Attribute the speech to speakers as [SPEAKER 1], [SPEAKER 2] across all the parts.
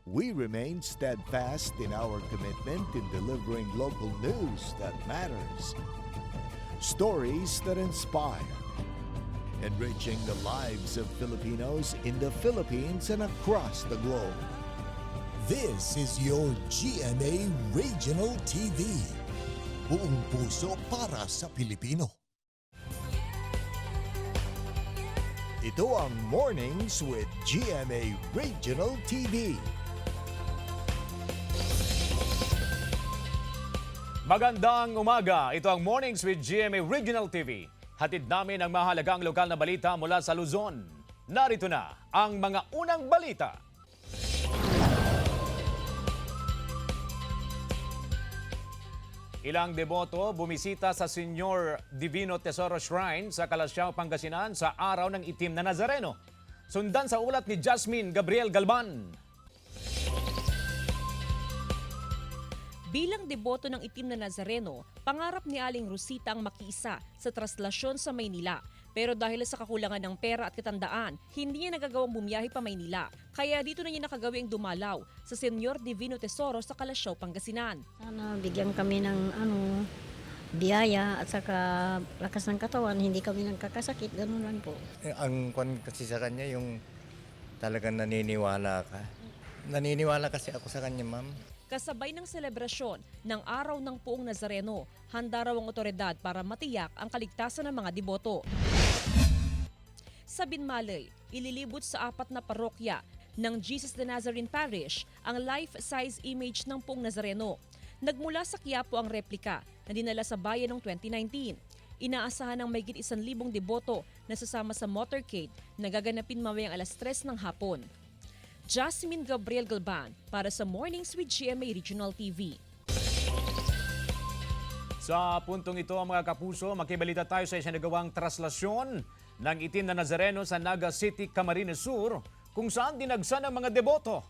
[SPEAKER 1] We remain steadfast in our commitment in delivering local news that matters. Stories that inspire. Enriching the lives of Filipinos in the Philippines and across the globe.
[SPEAKER 2] This is your GMA Regional TV. Buong puso para sa Pilipino.
[SPEAKER 1] Ito ang Mornings with GMA Regional TV.
[SPEAKER 3] Magandang umaga. Ito ang Mornings with GMA Regional TV. Hatid namin ang mahalagang lokal na balita mula sa Luzon. Narito na ang mga unang balita. Ilang deboto bumisita sa Senyor Divino Tesoro Shrine sa Calasiao, Pangasinan sa araw ng Itim na Nazareno. Sundan sa ulat ni Jasmine Gabriel Galban.
[SPEAKER 4] Bilang deboto ng Itim na Nazareno, pangarap ni Aling Rosita ang makiisa sa traslasyon sa Maynila. Pero dahil sa kakulangan ng pera at katandaan, hindi niya nagagawang bumiyahe pa Maynila. Kaya dito na niya nakagawing dumalaw sa Senyor Divino Tesoro sa Calasiao, Pangasinan.
[SPEAKER 5] Sana bigyan kami ng biyaya at saka lakas ng katawan, hindi kami nagkakasakit, ganun lang po.
[SPEAKER 6] Ang kwan kasi sa kanya yung talagang naniniwala ka. Naniniwala kasi ako sa kanya, ma'am.
[SPEAKER 4] Kasabay ng selebrasyon ng Araw ng Puong Nazareno, handa raw ang otoridad para matiyak ang kaligtasan ng mga deboto. Sa Binmalay, ililibot sa 4 na parokya ng Jesus the Nazarene Parish ang life-size image ng Puong Nazareno. Nagmula sa Quiapo ang replika na dinala sa bayan noong 2019. Inaasahan ng mahigit 1,000 deboto na sasama sa motorcade na gaganapin mamayang alas 3 ng hapon. Jasmine Gabriel Galban para sa Mornings with GMA Regional TV.
[SPEAKER 3] Sa puntong ito mga kapuso, makibalita tayo sa isinagawang traslasyon ng Itim na Nazareno sa Naga City, Camarines Sur, kung saan dinagsan ang mga deboto.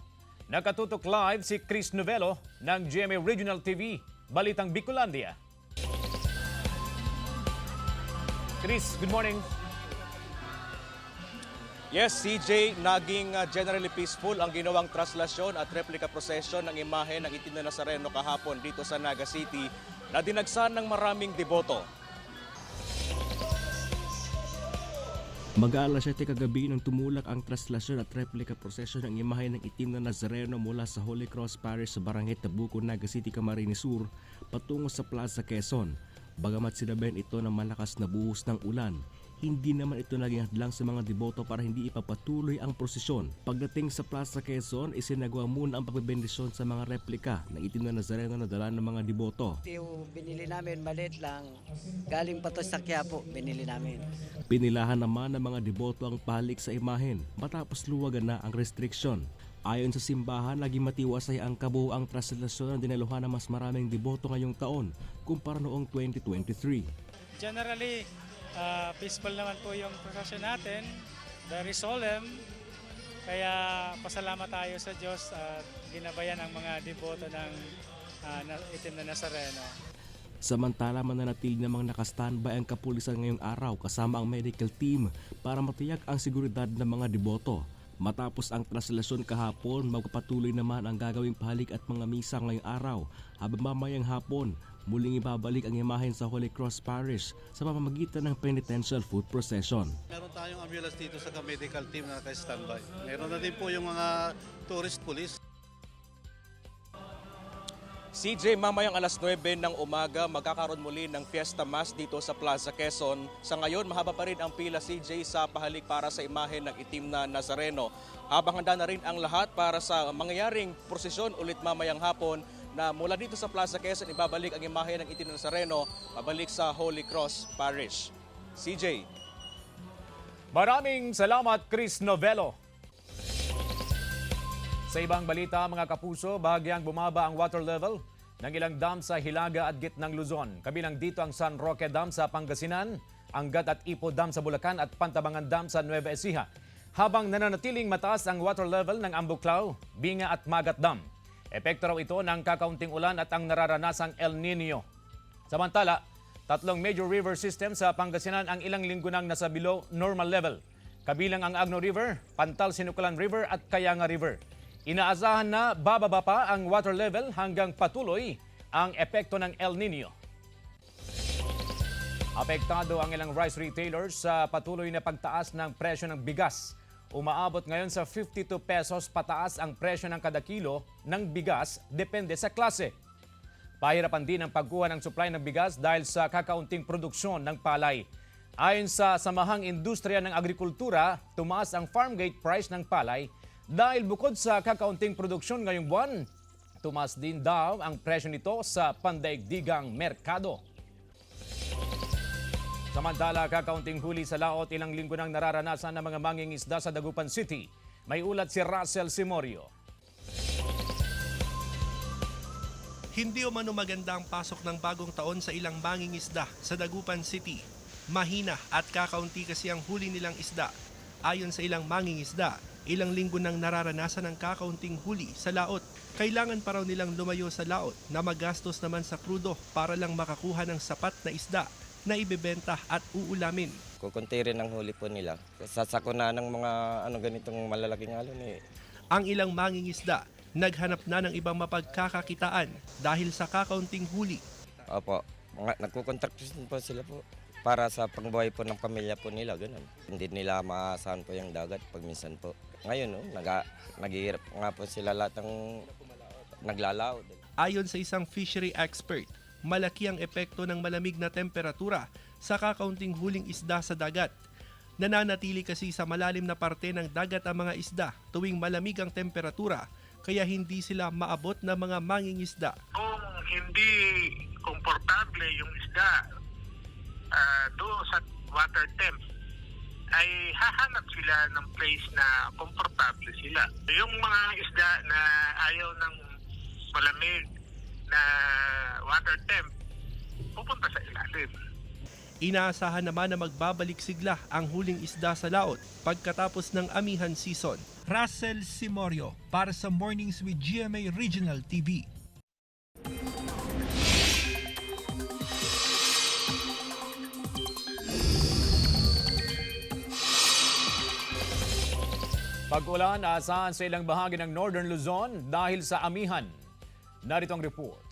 [SPEAKER 3] Nakatutok live si Chris Novelo ng GMA Regional TV, Balitang Bicolandia. Chris, good morning.
[SPEAKER 7] Yes, CJ, naging generally peaceful ang ginawang traslasyon at replica procession ng imahe ng Itim na Nazareno kahapon dito sa Naga City na dinagsan ng maraming deboto.
[SPEAKER 8] Mag-aalas 7 kagabi nang tumulak ang traslasyon at replica procession ng imahe ng Itim na Nazareno mula sa Holy Cross Parish sa Barangay Tabuco, Naga City, Camarines Sur patungo sa Plaza Quezon. Bagamat sinabayan ito ng malakas na buhos ng ulan, hindi naman ito naging hadlang sa mga deboto para hindi ipapatuloy ang prosesyon. Pagdating sa Plaza Quezon, isinagawa muna ang pagbebendisyon sa mga replika ng Itim na Nazareno na dala ng mga deboto.
[SPEAKER 9] Yung binili namin, maliit lang. Galing pa to sa Quiapo, binili namin.
[SPEAKER 8] Pinilahan naman ng mga deboto ang pahalik sa imahen matapos luwagan na ang restriction. Ayon sa simbahan, naging matiwasay ang kabuuang traslasyon na dinaluhan ng mas maraming deboto ngayong taon kumpara noong 2023.
[SPEAKER 10] Generally, peaceful naman po yung procession natin, very solemn. Kaya pasalamat tayo sa Diyos at ginabayan ang mga deboto ng Itim na Nazareno.
[SPEAKER 8] Samantala, mananatili namang nakastandby ang kapulisan ngayong araw kasama ang medical team para matiyak ang seguridad ng mga deboto. Matapos ang traslasyon kahapon, magpapatuloy naman ang gagawing pahalik at mga misa ngayong araw. Habang mamayang hapon, muling ibabalik ang imahen sa Holy Cross Parish sa pamamagitan ng penitential foot procession.
[SPEAKER 11] Meron tayong ambulance dito sa medical team na naka-standby. Meron na din po yung mga tourist police.
[SPEAKER 7] CJ, mamayang alas 9 ng umaga, magkakaroon muli ng Fiesta Mass dito sa Plaza Quezon. Sa ngayon, mahaba pa rin ang pila, CJ, sa pahalik para sa imahe ng Itim na Nazareno. Habang handa na rin ang lahat para sa mangyayaring prosesyon ulit mamayang hapon na mula dito sa Plaza Quezon, ibabalik ang imahe ng Itim na Nazareno, pabalik sa Holy Cross Parish. CJ.
[SPEAKER 3] Maraming salamat, Chris Novelo. Sa ibang balita, mga kapuso, bahagyang bumaba ang water level ng ilang dam sa Hilaga at Gitnang Luzon. Kabilang dito ang San Roque Dam sa Pangasinan, Angat at Ipo Dam sa Bulacan at Pantabangan Dam sa Nueva Ecija. Habang nananatiling mataas ang water level ng Ambuclao, Binga at Magat Dam. Epekto raw ito ng kakaunting ulan at ang nararanasang El Nino. Samantala, 3 major river system sa Pangasinan ang ilang linggo nang nasa below normal level. Kabilang ang Agno River, Pantal Sinukulan River at Kayanga River. Inaasahan na bababa pa ang water level hanggang patuloy ang epekto ng El Nino. Apektado ang ilang rice retailers sa patuloy na pagtaas ng presyo ng bigas. Umaabot ngayon sa 52 pesos pataas ang presyo ng kada kilo ng bigas depende sa klase. Pahirapan din ang pagkuha ng supply ng bigas dahil sa kakaunting produksyon ng palay. Ayon sa Samahang Industriya ng Agrikultura, tumaas ang farm gate price ng palay dahil bukod sa kakaunting produksyon ngayong buwan, tumaas din daw ang presyo nito sa pandaigdigang merkado. Samantala, kakaunting huli sa laot, ilang linggo nang nararanasan ng mga mangingisda sa Dagupan City. May ulat si Russell Simorio.
[SPEAKER 12] Hindi umano maganda ang pasok ng bagong taon sa ilang mangingisda sa Dagupan City. Mahina at kakaunti kasi ang huli nilang isda. Ayon sa ilang mangingisda, ilang linggo nang nararanasan ang kakaunting huli sa laot. Kailangan pa raw nilang lumayo sa laot na magastos naman sa krudo para lang makakuha ng sapat na isda na ibebenta at uulamin.
[SPEAKER 6] Kukunti rin ang huli po nila. Sasako na ng mga ganitong malalaking alon eh.
[SPEAKER 12] Ang ilang mangingisda naghanap na ng ibang mapagkakakitaan dahil sa kakaunting huli.
[SPEAKER 6] Opo, nagkukontraksyon po sila po para sa pangbuhay po ng pamilya po nila, ganun. Hindi nila maasahan po yung dagat pag minsan po. Ngayon, naghihirap nga po sila lahat ng naglalaot.
[SPEAKER 12] Ayon sa isang fishery expert, malaki ang epekto ng malamig na temperatura sa kakaunting huling isda sa dagat. Nananatili kasi sa malalim na parte ng dagat ang mga isda tuwing malamig ang temperatura, kaya hindi sila maabot na mga mangingisda.
[SPEAKER 13] Kung hindi komportable yung isda doon sa water temp, ay hahanap sila ng place na komportable sila. Yung mga isda na ayaw ng malamig na water temp, pupunta sa ilalim.
[SPEAKER 12] Inaasahan naman na magbabalik sigla ang huling isda sa laot pagkatapos ng amihan season. Russell Simorio para sa Mornings with GMA Regional TV.
[SPEAKER 3] Pag-ulan aasahan sa ilang bahagi ng Northern Luzon dahil sa amihan. Narito ang report.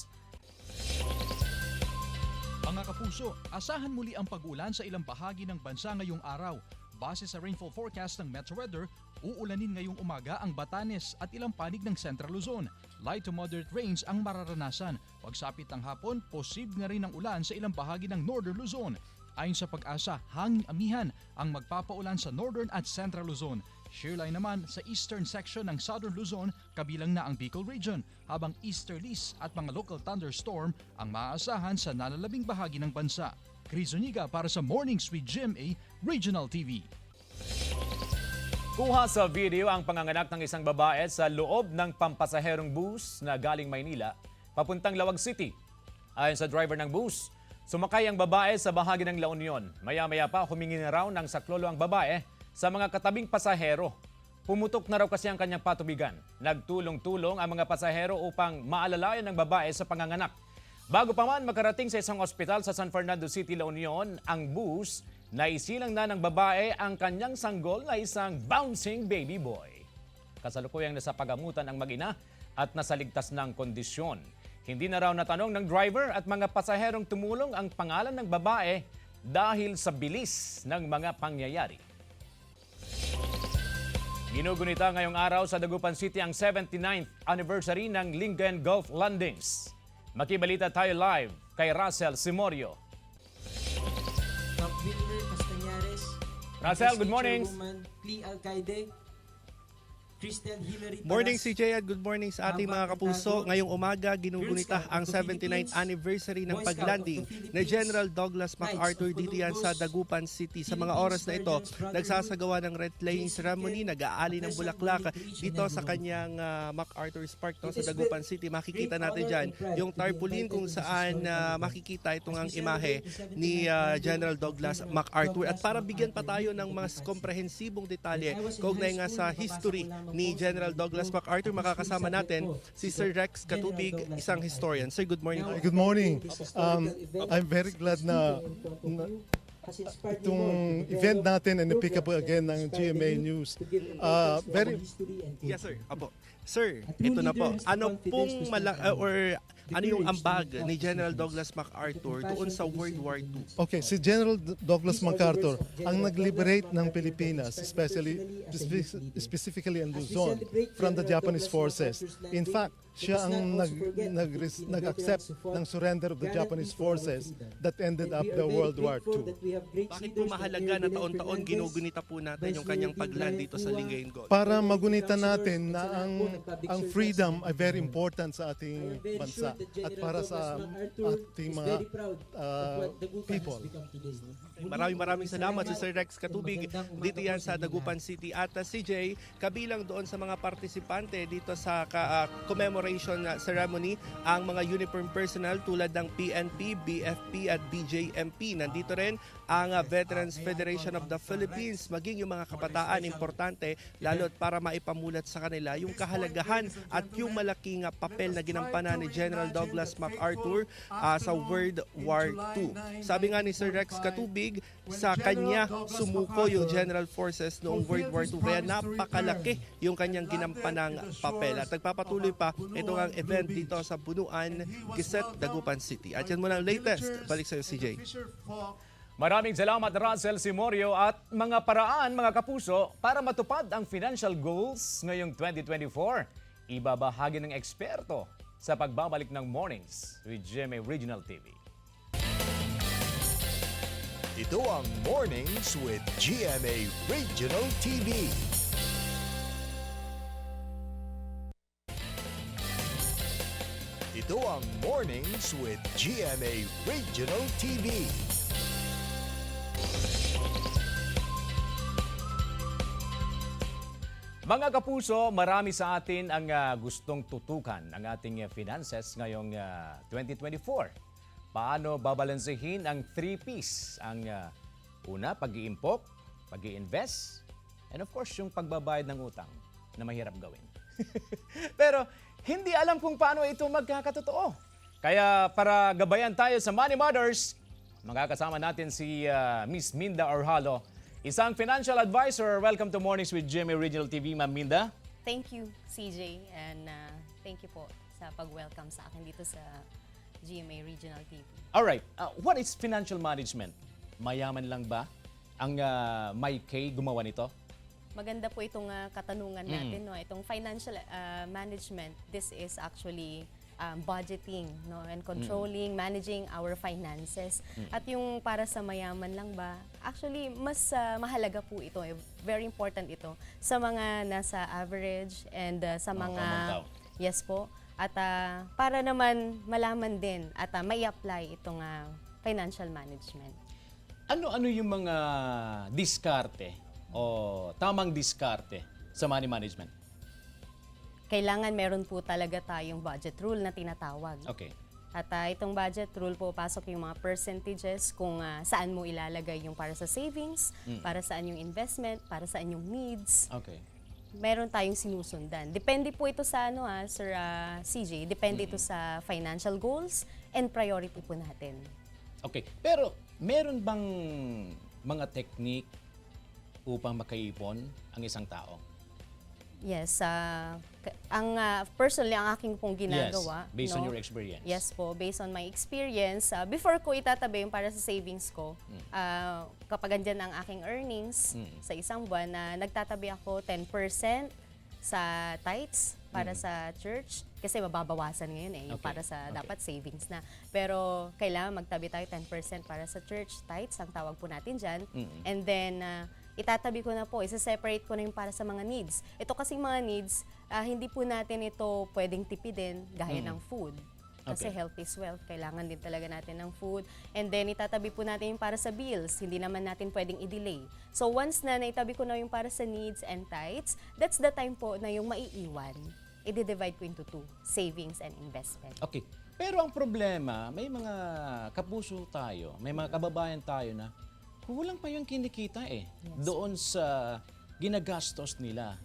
[SPEAKER 14] Mga kapuso, asahan muli ang pag-ulan sa ilang bahagi ng bansa ngayong araw. Base sa rainfall forecast ng Metro Weather, uulanin ngayong umaga ang Batanes at ilang panig ng Central Luzon. Light to moderate rains ang mararanasan. Pagsapit ng hapon, posible na rin ang ulan sa ilang bahagi ng Northern Luzon. Ayon sa pag-asa, hangin amihan ang magpapaulan sa Northern at Central Luzon. Shearline naman sa eastern section ng Southern Luzon, kabilang na ang Bicol Region, habang easterlies at mga local thunderstorm ang maaasahan sa nalalabing bahagi ng bansa. Chris Zuniga para sa Mornings with GMA Regional TV.
[SPEAKER 3] Kuha sa video ang panganganak ng isang babae sa loob ng pampasaherong bus na galing Maynila papuntang Lawag City. Ayon sa driver ng bus, sumakay ang babae sa bahagi ng La Union. Maya-maya pa humingi na raw ng saklolo ang babae sa mga katabing pasahero. Pumutok na raw kasi ang kanyang patubigan. Nagtulong-tulong ang mga pasahero upang maalalayan ng babae sa panganganak. Bago pa man makarating sa isang ospital sa San Fernando City, La Union, ang bus, naisilang na ng babae ang kanyang sanggol na isang bouncing baby boy. Kasalukuyang nasa pagamutan ang mag-ina at nasa ligtas ng kondisyon. Hindi na raw natanong ng driver at mga pasaherong tumulong ang pangalan ng babae dahil sa bilis ng mga pangyayari. Ginugunita ngayong araw sa Dagupan City ang 79th anniversary ng Lingayen Gulf Landings. Makibalita tayo live kay Russell Simorio. Russell, good morning.
[SPEAKER 12] Morning CJ at good morning sa ating mga kapuso. Ngayong umaga, ginugunita ang 79th anniversary ng paglanding na General Douglas MacArthur dito yan sa Dagupan City. Sa mga oras na ito, nagsasagawa ng red laying ceremony, nag-aali ng bulaklak dito sa kanyang MacArthur's Park sa Dagupan City. Makikita natin dyan yung tarpaulin kung saan makikita itong ang imahe ni General Douglas MacArthur. At para bigyan pa tayo ng mas komprehensibong detalye kaugnay nga sa history ni General Douglas MacArthur, makakasama natin si Sir Rex Katubig, isang historian. Sir, good morning.
[SPEAKER 15] Good morning. I'm very glad na itong event natin and pick up again ng GMA News. Very
[SPEAKER 12] Yes, sir. Apo. Sir, ito na po. Ano pong ano yung ambag ni General Douglas MacArthur doon sa World War II?
[SPEAKER 15] Okay, si General Douglas MacArthur ang nag-liberate ng Pilipinas, specifically in Luzon, from the Japanese forces. In fact, siya ang nag-accept ng surrender of the Japanese forces that ended up the World War II.
[SPEAKER 12] Bakit po mahalaga na taon-taon ginugunita po natin yung kanyang pagland dito sa Lingayen Gold?
[SPEAKER 15] Para magunita natin na ang freedom ay very important sa ating bansa at para sa ating mga people.
[SPEAKER 12] Maraming salamat sa Sir Rex Katubig dito yan sa Dagupan City. At CJ, kabilang doon sa mga partisipante dito sa commemoration ceremony ang mga uniform personnel tulad ng PNP, BFP at BJMP. Nandito rin ang Veterans Federation of the Philippines, maging yung mga kabataan, importante lalo't para maipamulat sa kanila yung kahalagahan at yung malaking papel na ginampanan ni General Douglas MacArthur sa World War II. Sabi nga ni Sir Rex Katubig, sa kanya sumuko yung General Forces noong World War II, kaya napakalaki yung kanyang ginampanang papel. At nagpapatuloy pa ito ang event dito sa Bunuan, Giset, Dagupan City. At yan muna ang latest. Balik sa iyo, CJ.
[SPEAKER 3] Maraming salamat Russell Simorio at mga paraan mga kapuso para matupad ang financial goals ngayong 2024. Ibabahagi ng eksperto sa pagbabalik ng Mornings with GMA Regional TV.
[SPEAKER 1] Ito ang Mornings with GMA Regional TV. Ito ang Mornings with GMA Regional TV.
[SPEAKER 3] Mga kapuso, marami sa atin ang gustong tutukan ang ating finances ngayong 2024. Paano babalansehin ang 3 Ps? Ang una, pag-iimpok, pag-iinvest, and of course, yung pagbabayad ng utang na mahirap gawin. Pero hindi alam kung paano ito magkakatotoo. Kaya para gabayan tayo sa Money Matters, makakasama natin si Miss Minda Orhalo, isang financial advisor. Welcome to Mornings with GMA Regional TV, Ma'am Minda.
[SPEAKER 16] Thank you, CJ, and thank you po sa pag-welcome sa akin dito sa GMA Regional TV.
[SPEAKER 3] Alright, what is financial management? Mayaman lang ba ang may K gumawa nito?
[SPEAKER 16] Maganda po itong katanungan natin, no? Itong financial management, this is actually budgeting, no, and controlling, managing our finances. At yung para sa mayaman lang ba, actually mas mahalaga po ito, very important ito sa mga nasa average and sa mga yes po. At para naman malaman din at may apply itong financial management.
[SPEAKER 3] Ano yung mga diskarte o tamang diskarte sa money management?
[SPEAKER 16] Kailangan meron po talaga tayong budget rule na tinatawag.
[SPEAKER 3] Okay.
[SPEAKER 16] At itong budget rule po, pasok yung mga percentages kung saan mo ilalagay yung para sa savings, para saan yung investment, para saan yung needs.
[SPEAKER 3] Okay.
[SPEAKER 16] Meron tayong sinusundan. Depende po ito sa Sir CJ, depende ito sa financial goals and priority po natin.
[SPEAKER 3] Okay. Pero meron bang mga technique upang makaipon ang isang tao?
[SPEAKER 16] Yes, personally, ang aking pong ginagawa.
[SPEAKER 3] Yes, based on your experience.
[SPEAKER 16] Yes po, based on my experience. Before ko itatabi yung para sa savings ko, kapag andyan ang aking earnings sa isang buwan, nagtatabi ako 10% sa tithes para sa church. Kasi mababawasan ngayon yung para sa dapat savings na. Pero kailangan magtabi tayo 10% para sa church tithes, ang tawag po natin dyan. And then, itatabi ko na po, isa-separate ko na yung para sa mga needs. Ito kasing mga needs, hindi po natin ito pwedeng tipidin gaya ng food. Kasi health is wealth, kailangan din talaga natin ng food. And then itatabi po natin yung para sa bills, hindi naman natin pwedeng i-delay. So once na naitabi ko na yung para sa needs and tithes, that's the time po na yung maiiwan, i-divide ko into 2, savings and investment.
[SPEAKER 3] Okay. Pero ang problema, may mga kapuso tayo, may mga kababayan tayo na kulang pa yung kinikita doon sa ginagastos nila.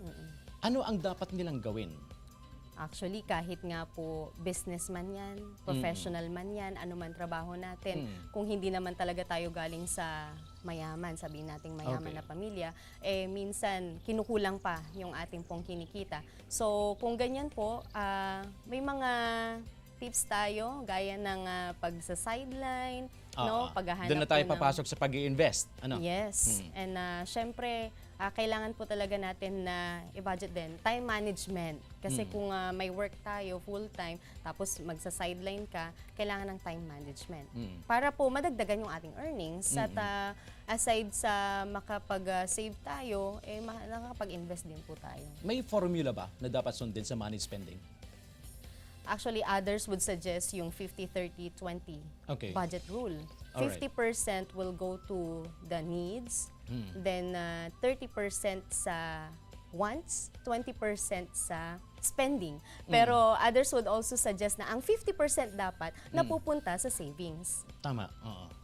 [SPEAKER 3] Ano ang dapat nilang gawin?
[SPEAKER 16] Actually, kahit nga po businessman yan, professional man yan, ano man trabaho natin, kung hindi naman talaga tayo galing sa mayaman, sabihin nating mayaman na pamilya, minsan kinukulang pa yung ating pong kinikita. So, kung ganyan po, may mga tips tayo, gaya ng pagsa-sideline, no? Paghahanap
[SPEAKER 3] Doon na tayo
[SPEAKER 16] po ng-
[SPEAKER 3] papasok sa pag-i-invest. Ano?
[SPEAKER 16] Yes. And syempre, kailangan po talaga natin na i-budget din. Time management. Kasi kung may work tayo full-time, tapos magsa-sideline ka, kailangan ng time management. Para po madagdagan yung ating earnings. At aside sa makapag-save tayo, nakakapag-invest din po tayo.
[SPEAKER 3] May formula ba na dapat sundin sa money spending?
[SPEAKER 16] Actually, others would suggest yung 50-30-20
[SPEAKER 3] Okay.
[SPEAKER 16] budget rule.
[SPEAKER 3] Alright.
[SPEAKER 16] 50% will go to the needs, then 30% sa wants, 20% sa spending. Pero others would also suggest na ang 50% dapat napupunta sa savings.
[SPEAKER 3] Tama. Oo.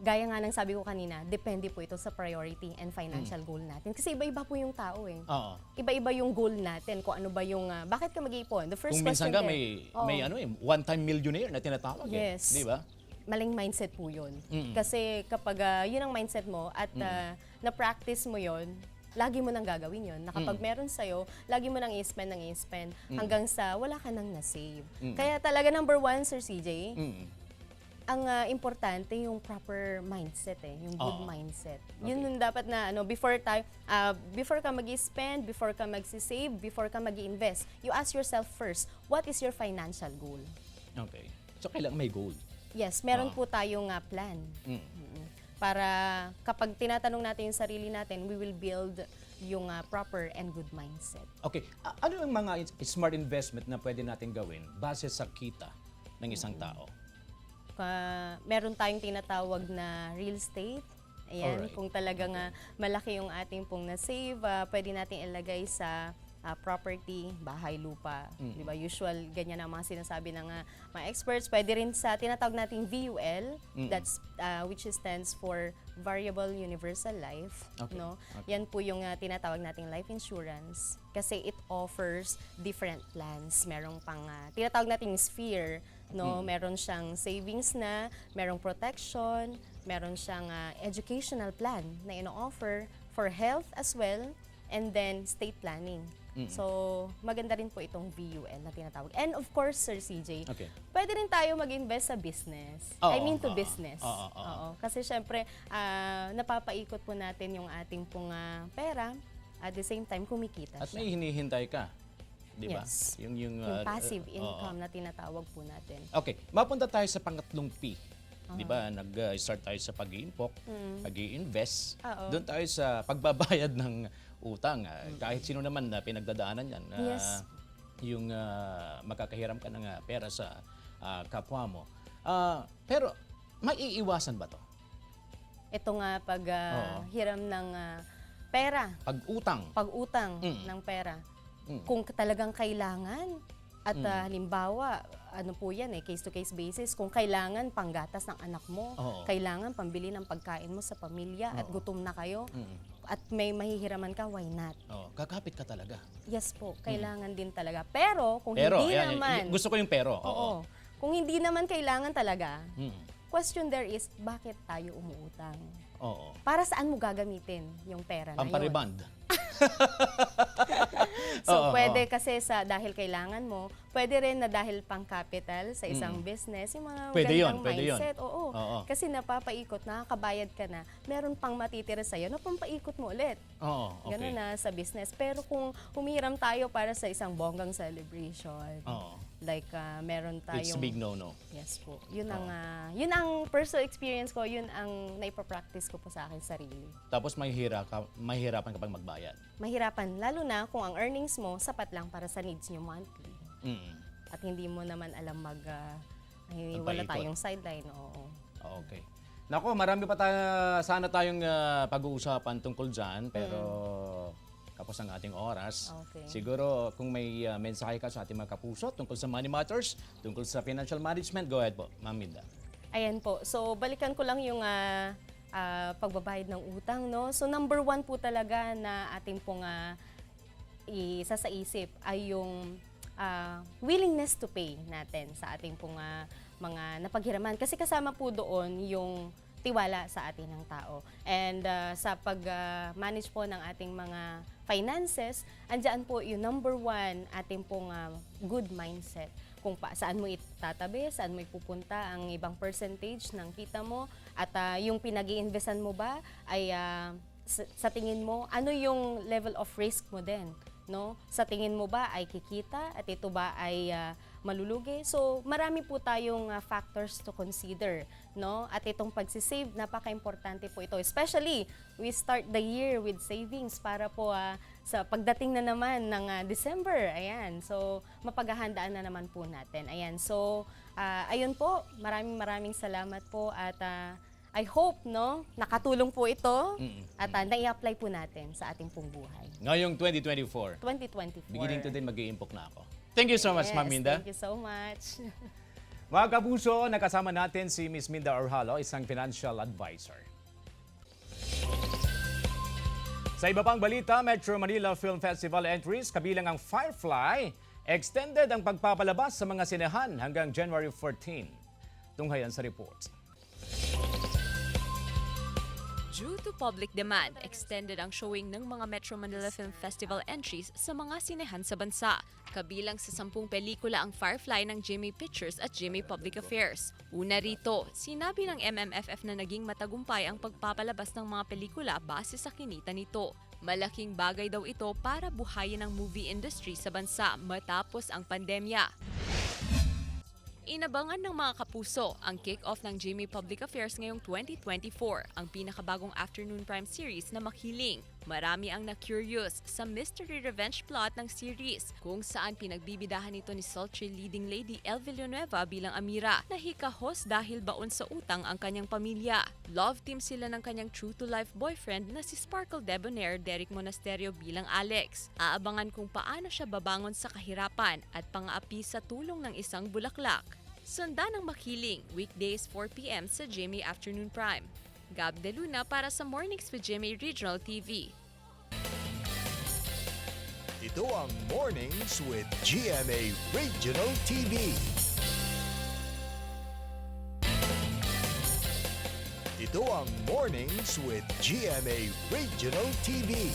[SPEAKER 16] Gaya nga ng sabi ko kanina, depende po ito sa priority and financial goal natin. Kasi iba-iba po yung tao eh.
[SPEAKER 3] Oo.
[SPEAKER 16] Iba-iba yung goal natin, kung ano ba yung, bakit ka mag-iipon? The first
[SPEAKER 3] Kung minsan
[SPEAKER 16] question
[SPEAKER 3] ka
[SPEAKER 16] there.
[SPEAKER 3] may one-time millionaire na tinatawag
[SPEAKER 16] Yes.
[SPEAKER 3] eh. Di ba?
[SPEAKER 16] Maling mindset po yun. Kasi kapag yun ang mindset mo at na-practice mo yun, lagi mo nang gagawin yun. Na kapag meron sa'yo, lagi mo nang i-spend hanggang sa wala ka nang na-save. Kaya talaga number one, Sir CJ, ang importante yung proper mindset yung good mindset. Yun yung dapat na before ka mag-spend, before ka mag-save, before ka mag-invest, you ask yourself first, what is your financial goal?
[SPEAKER 3] Okay. So, kailangan may goal.
[SPEAKER 16] Yes, meron po tayong plan. Para kapag tinatanong natin yung sarili natin, we will build yung proper and good mindset.
[SPEAKER 3] Okay. Ano yung mga smart investment na pwede natin gawin base sa kita ng isang tao?
[SPEAKER 16] Meron tayong tinatawag na real estate. Ayan,
[SPEAKER 3] Alright.
[SPEAKER 16] kung talagang malaki yung ating pong na-save, pwede natin ilagay sa property, bahay, lupa. Di ba? Usual, ganyan ang mga sinasabi ng mga experts. Pwede rin sa tinatawag nating VUL, that's which stands for Variable Universal Life.
[SPEAKER 3] Okay.
[SPEAKER 16] No?
[SPEAKER 3] Okay.
[SPEAKER 16] Yan po yung tinatawag nating life insurance kasi it offers different plans. Merong pang tinatawag nating sphere. No, meron siyang savings na, merong protection, meron siyang educational plan na ino-offer for health as well, and then state planning. So, maganda rin po itong VUL na tinatawag. And of course, Sir CJ, pwede rin tayo mag-invest sa business. To business. Oo. Kasi syempre, napapaikot po natin yung ating pong pera, at the same time, kumikita
[SPEAKER 3] At
[SPEAKER 16] siya.
[SPEAKER 3] may hinihintay ka. Di ba?
[SPEAKER 16] Yes.
[SPEAKER 3] Yung
[SPEAKER 16] Passive income na tinatawag po natin.
[SPEAKER 3] Okay, mapunta tayo sa pangatlong P. Di ba? Nag-start tayo sa pag-iimpok, pag-i-invest. Doon tayo sa pagbabayad ng utang. Kahit sino naman na pinagdadaanan yan.
[SPEAKER 16] Yes.
[SPEAKER 3] Yung makakahiram ka ng pera sa kapwa mo. Pero, maiiwasan ba to?
[SPEAKER 16] Ito nga pag hiram ng pera.
[SPEAKER 3] Pag-utang.
[SPEAKER 16] ng pera. Kung talagang kailangan at halimbawa, ano po yan case-to-case basis, kung kailangan panggatas ng anak mo, kailangan pambili ng pagkain mo sa pamilya at gutom na kayo, at may mahihiraman ka, why not?
[SPEAKER 3] Kakapit ka talaga.
[SPEAKER 16] Yes po, kailangan din talaga. Pero kung
[SPEAKER 3] Pero,
[SPEAKER 16] hindi naman...
[SPEAKER 3] gusto ko yung pero.
[SPEAKER 16] Oo. Kung hindi naman kailangan talaga, question there is, bakit tayo umuutang?
[SPEAKER 3] Oo.
[SPEAKER 16] Para saan mo gagamitin yung pera na yun?
[SPEAKER 3] Pampariband.
[SPEAKER 16] So, pwede kasi dahil kailangan mo, pwede rin na dahil pang capital sa isang business, yung mga
[SPEAKER 3] Pwede
[SPEAKER 16] gandang
[SPEAKER 3] pwede
[SPEAKER 16] mindset.
[SPEAKER 3] yun.
[SPEAKER 16] Oo. Kasi napapaikot, nakakabayad ka na, meron pang matitira sa'yo, na pampaikot mo ulit.
[SPEAKER 3] Oo, okay.
[SPEAKER 16] Ganun na sa business. Pero kung humiram tayo para sa isang bonggang celebration, like meron tayong...
[SPEAKER 3] It's big no-no.
[SPEAKER 16] Yes po. Yun ang personal experience ko, yun ang naipapractice ko po sa akin sarili.
[SPEAKER 3] Tapos mahihirapan ka pang magbayad.
[SPEAKER 16] Mahirapan, lalo na kung ang earnings mo sapat lang para sa needs nyo monthly. At hindi mo naman alam wala tayong sideline. Oo.
[SPEAKER 3] Okay. Nako, marami pa sana tayong pag-uusapan tungkol dyan, pero tapos ang ating oras.
[SPEAKER 16] Okay.
[SPEAKER 3] Siguro kung may mensahe ka sa ating mga kapuso tungkol sa money matters, tungkol sa financial management, go ahead po, Ma'am Minda.
[SPEAKER 16] Ayan po. So, balikan ko lang yung pagbabayad ng utang, no? So, number one po talaga na ating pong isa sa isip ay yung willingness to pay natin sa ating pong mga napaghiraman. Kasi kasama po doon yung tiwala sa atin ng tao. And sa pag-manage po ng ating mga finances, andyan po yung number one ating pong good mindset. Kung saan mo itatabi, saan mo ipupunta ang ibang percentage ng kita mo, at yung pinag-iinvestan mo ba ay sa tingin mo, ano yung level of risk mo din? No? Sa tingin mo ba ay kikita at ito ba ay malulugi? So marami po tayong factors to consider, no? At itong pagsisave, napaka-importante po ito. Especially, we start the year with savings para po sa pagdating na naman ng December. Ayan. So mapaghahandaan na naman po natin. Ayan. So ayun po, maraming salamat po at I hope, no, nakatulong po ito at nai-apply po natin sa ating pong buhay.
[SPEAKER 3] Ngayong 2024.
[SPEAKER 16] 2024.
[SPEAKER 3] Beginning to din, mag-i-impok na ako. Thank you so much, Ma'am Minda.
[SPEAKER 16] Thank you so much.
[SPEAKER 3] Mga kapuso, nakasama natin si Ms. Minda Orhalo, isang financial advisor. Sa iba pang balita, Metro Manila Film Festival entries, kabilang ang Firefly, extended ang pagpapalabas sa mga sinehan hanggang January 14. Tunghayan sa report.
[SPEAKER 17] Due to public demand, extended ang showing ng mga Metro Manila Film Festival entries sa mga sinehan sa bansa. Kabilang sa 10 pelikula ang Firefly ng Jimmy Pictures at Jimmy Public Affairs. Una rito, sinabi ng MMFF na naging matagumpay ang pagpapalabas ng mga pelikula base sa kinita nito. Malaking bagay daw ito para buhayin ang movie industry sa bansa matapos ang pandemya. Inabangan ng mga kapuso ang kick-off ng Jimmy Public Affairs ngayong 2024, ang pinakabagong afternoon prime series na Makiling. Marami ang na-curious sa mystery revenge plot ng series, kung saan pinagbibidahan ito ni sultry leading lady Elle Villanueva bilang Amira, na hikahos dahil baon sa utang ang kanyang pamilya. Love team sila ng kanyang true-to-life boyfriend na si Sparkle Debonair Derek Monasterio bilang Alex. Aabangan kung paano siya babangon sa kahirapan at pang-aapi sa tulong ng isang bulaklak. Sundan ng Makiling, weekdays 4 p.m. sa Jimmy Afternoon Prime. Gab De Luna para sa Mornings with Jimmy Regional TV.
[SPEAKER 1] Ito ang Mornings with GMA Regional TV. Ito ang Mornings with GMA Regional TV.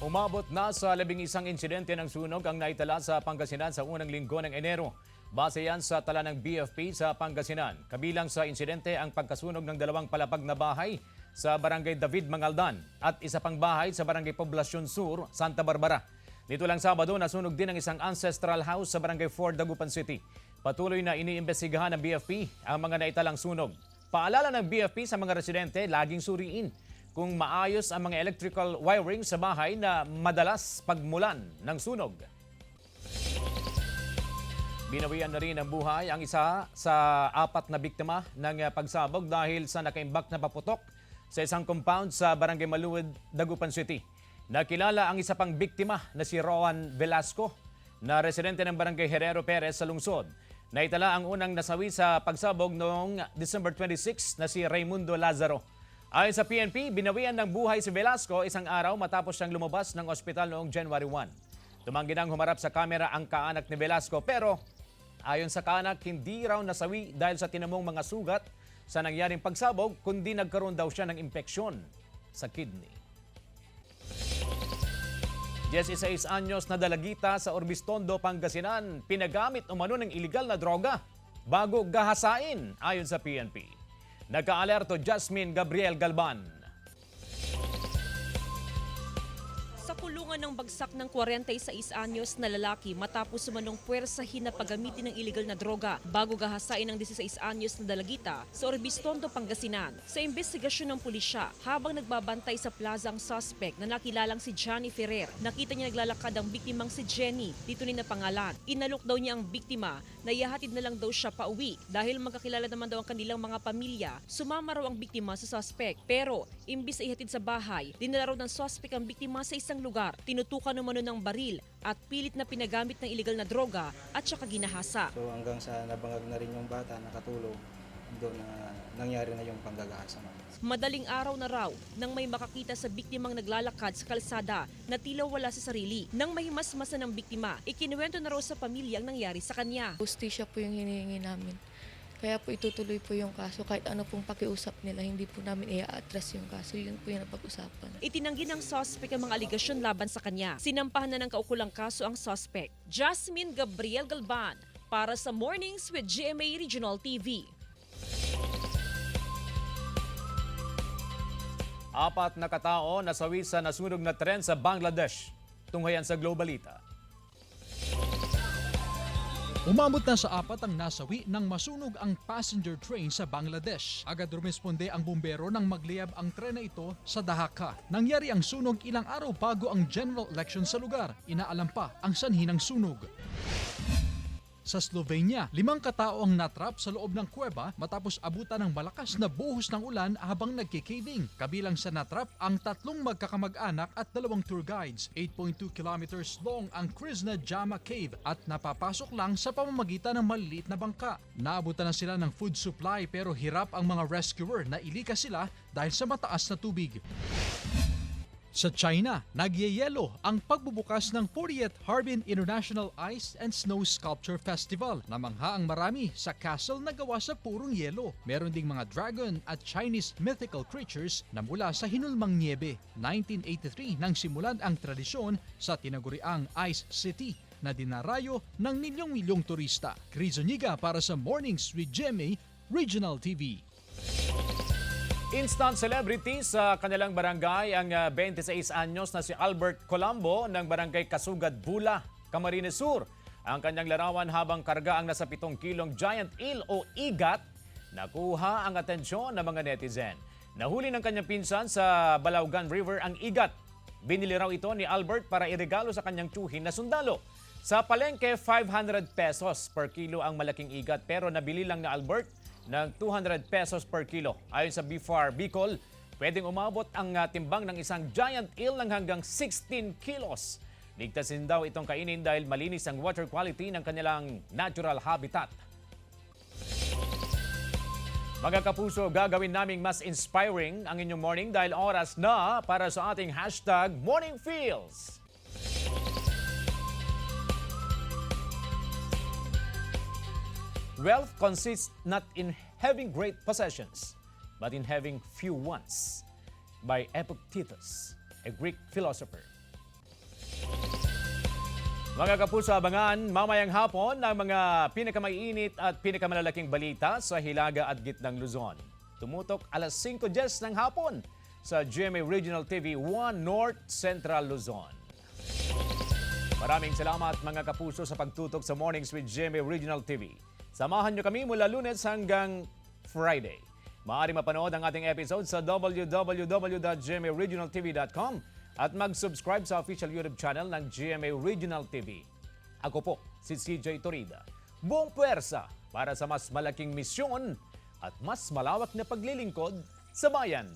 [SPEAKER 3] Umabot na sa 11 insidente ng sunog ang naitala sa Pangasinan sa unang linggo ng Enero. Base yan sa tala ng BFP sa Pangasinan. Kabilang sa insidente ang pagkasunog ng 2 palapag na bahay sa Barangay David Mangaldan at isa pang bahay sa Barangay Poblacion Sur, Santa Barbara. Nito lang Sabado, nasunog din ang isang ancestral house sa Barangay 4, Dagupan City. Patuloy na iniimbestigahan ng BFP ang mga naitalang sunog. Paalala ng BFP sa mga residente, laging suriin kung maayos ang mga electrical wiring sa bahay na madalas pagmulan ng sunog. Binawian na rin ng buhay ang isa sa 4 na biktima ng pagsabog dahil sa nakaimbak na paputok sa isang compound sa Barangay Maluwid, Dagupan City. Nakilala ang isa pang biktima na si Rowan Velasco, na residente ng Barangay Herrero Perez sa lungsod. Naitala ang unang nasawi sa pagsabog noong December 26 na si Raimundo Lazaro. Ayon sa PNP, binawian ng buhay si Velasco isang araw matapos siyang lumabas ng ospital noong January 1. Tumanggi nang humarap sa kamera ang kaanak ni Velasco, pero ayon sa kaanak, hindi raw nasawi dahil sa tinamong mga sugat sa nangyaring pagsabog, kundi nagkaroon daw siya ng impeksyon sa kidney. 16 anyos na dalagita sa Orbistondo, Pangasinan, pinagamit umano ng iligal na droga bago gahasain ayon sa PNP. Nagka-alerto Jasmine Gabriel Galban.
[SPEAKER 4] Sa kulungan ng bagsak ng 46 anyos na lalaki matapos sumanong puwersahin na paggamitin ng iligal na droga bago gahasain ng 16 anyos na dalagita sa Orbistondo, Pangasinan. Sa investigasyon ng pulisya, habang nagbabantay sa plaza ang suspect na nakilalang si Johnny Ferrer, nakita niya naglalakad ang biktimang si Jenny, dito na pangalan. Inalok daw niya ang biktima na ihahatid na lang daw siya pauwi dahil magkakilala naman daw ang kanilang mga pamilya. Sumama raw ang biktima sa suspect, pero imbis na ihatid sa bahay, dinala raw ng suspect ang biktima sa isang lugar. Tinutukan naman ng baril at pilit na pinagamit ng iligal na droga at saka ginahasa.
[SPEAKER 18] So hanggang sa nabangag na rin yung bata, nakatulog. doon na nangyari na yung panggagahasa namin.
[SPEAKER 4] Madaling araw na raw nang may makakita sa biktimang naglalakad sa kalsada na tila wala sa sarili. Nang mahimasmasan ng biktima, ikinuwento na raw sa pamilya ang nangyari sa kanya.
[SPEAKER 19] Hustisya po yung hinihingi namin. Kaya po itutuloy po yung kaso. Kahit ano pong pakiusap nila, hindi po namin i-address yung kaso. Yun po yung napag-usapan.
[SPEAKER 4] Itinanggi ng suspect ang mga aligasyon laban sa kanya. Sinampahan na ng kaukulang kaso ang suspect. Jasmine Gabriel Galban para sa Mornings with GMA Regional TV.
[SPEAKER 3] 4 na katao nasawi sa nasunog na tren sa Bangladesh. Tunghayan sa Globalita.
[SPEAKER 14] Umabot na sa 4 ang nasawi nang masunog ang passenger train sa Bangladesh. Agad rumisponde ang bumbero nang magliyab ang tren na ito sa Dhaka. Nangyari ang sunog ilang araw bago ang general election sa lugar. Inaalam pa ang sanhi ng sunog. Sa Slovenia, 5 katao ang natrap sa loob ng kuweba matapos abutan ng malakas na buhos ng ulan habang nagkikaving. Kabilang sa natrap ang 3 magkakamag-anak at 2 tour guides. 8.2 kilometers long ang Krishna Jama Cave at napapasok lang sa pamamagitan ng maliliit na bangka. Naabutan na sila ng food supply pero hirap ang mga rescuer na ilikas sila dahil sa mataas na tubig. Sa China, nagyayelo ang pagbubukas ng 40th Harbin International Ice and Snow Sculpture Festival. Namangha ang marami sa castle na gawa sa purong yelo. Meron ding mga dragon at Chinese mythical creatures na mula sa hinulmang niebe. 1983 nang simulan ang tradisyon sa tinaguriang Ice City na dinarayo ng milyong-milyong turista. Chris Zuniga para sa Mornings with GMA Regional TV.
[SPEAKER 3] Instant celebrity sa kanilang barangay ang 26 anyos na si Albert Colombo ng barangay Kasugad Bula, Camarines Sur. Ang kanyang larawan habang karga ang nasa 7 kilong giant eel o igat, nakuha ang atensyon ng mga netizen. Nahuli ng kanyang pinsan sa Balaugan River ang igat. Binili raw ito ni Albert para iregalo sa kanyang tiyuhin na sundalo. Sa palengke, 500 pesos per kilo ang malaking igat pero nabili lang na Albert ng 200 pesos per kilo. Ayon sa BFAR Bicol, pwedeng umabot ang timbang ng isang giant eel ng hanggang 16 kilos. Ligtas din daw itong kainin dahil malinis ang water quality ng kanilang natural habitat. Mga kapuso, gagawin naming mas inspiring ang inyong morning dahil oras na para sa ating hashtag Morning Feels. Wealth consists not in having great possessions, but in having few ones. By Epictetus, a Greek philosopher. Mga kapuso, abangan mamayang hapon ang mga pinakamaiinit at pinakamalalaking balita sa Hilaga at Gitnang Luzon. Tumutok alas 5:10 ng hapon sa GMA Regional TV 1 North Central Luzon. Maraming salamat mga kapuso sa pagtutok sa Mornings with GMA Regional TV. Samahan nyo kami mula Lunes hanggang Friday. Maaari mapanood ang ating episode sa www.gmaregionaltv.com at mag-subscribe sa official YouTube channel ng GMA Regional TV. Ako po, si CJ Torida. Buong puwersa para sa mas malaking misyon at mas malawak na paglilingkod sa bayan.